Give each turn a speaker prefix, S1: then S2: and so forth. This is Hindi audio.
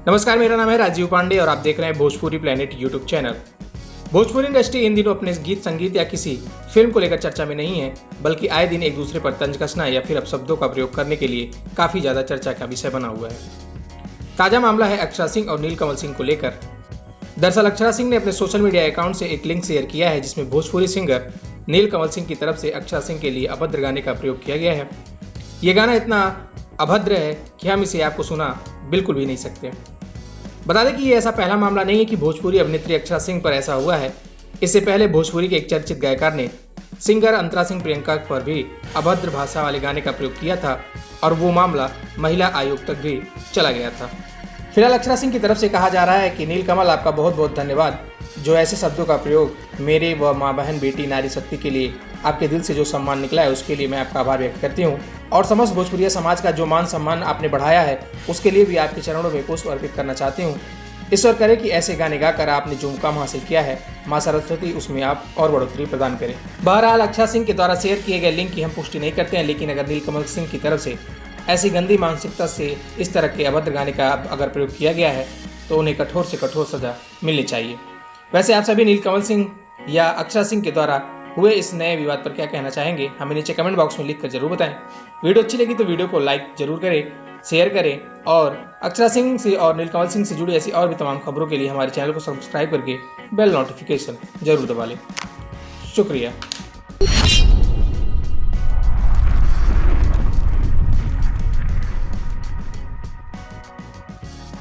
S1: नमस्कार, मेरा नाम है राजीव पांडे और आप देख रहे हैं Bhojpuri planet YouTube channel. Bhojpuri industry in दिनों अपने गीत संगीत या किसी फिल्म को लेकर चर्चा में नहीं है, बल्कि आए दिन एक दूसरे पर तंज कसना या फिर अपशब्दों का प्रयोग करने के लिए काफ़ी ज़्यादा चर्चा का विषय बना हुआ है। ताज़ा मामला है अक्षरा सिंह और नीलकमल सिंह को लेकर। दरअसल अक्षरा सिंह ने अपने सोशल मीडिया अकाउंट से एक लिंक शेयर किया है जिसमें भोजपुरी सिंगर नीलकमल सिंह की तरफ से अक्षरा सिंह के लिए अभद्र गाने का प्रयोग किया गया है। ये गाना इतना अभद्र है कि हम इसे आपको सुना बिल्कुल भी नहीं सकते। बता दें कि ये ऐसा पहला मामला नहीं है कि भोजपुरी अभिनेत्री अक्षरा सिंह पर ऐसा हुआ है। इससे पहले भोजपुरी के एक चर्चित गायकार ने सिंगर अंतरा सिंह प्रियंका पर भी अभद्र भाषा वाले गाने का प्रयोग किया था और वो मामला महिला आयोग तक भी चला गया था। फिलहाल अक्षरा सिंह की तरफ से कहा जा रहा है कि नीलकमल, आपका बहुत बहुत धन्यवाद, जो ऐसे शब्दों का प्रयोग मेरे व माँ बहन बेटी नारी शक्ति के लिए आपके दिल से जो सम्मान निकला है उसके लिए मैं आपका आभार व्यक्त करती हूँ और समस्त भोजपुरिया समाज का जो मान सम्मान आपने बढ़ाया है उसके लिए भी आपके चरणों में पुष्प अर्पित करना चाहती हूँ। ईश्वर करे कि ऐसे गाने गाकर आपने जो मुकाम हासिल किया है, माँ सरस्वती उसमें आप और बढ़ोतरी प्रदान करें। बहरहाल अक्षरा सिंह के द्वारा शेयर किए गए लिंक की हम पुष्टि नहीं करते हैं, लेकिन अगर नीलकमल सिंह की तरफ से ऐसी गंदी मानसिकता से इस तरह के अभद्र गाने का अगर प्रयोग किया गया है तो उन्हें कठोर से कठोर सजा मिलनी चाहिए। वैसे आप सभी नीलकमल सिंह या अक्षरा सिंह के द्वारा हुए इस नए विवाद पर क्या कहना चाहेंगे, हमें नीचे कमेंट बॉक्स में लिखकर जरूर बताएं। वीडियो अच्छी लगी तो वीडियो को लाइक जरूर करें, शेयर करें और अक्षरा सिंह से और नीलकमल सिंह से जुड़ी ऐसी और भी तमाम खबरों के लिए हमारे चैनल को सब्सक्राइब करके बेल नोटिफिकेशन जरूर दबा लें। शुक्रिया।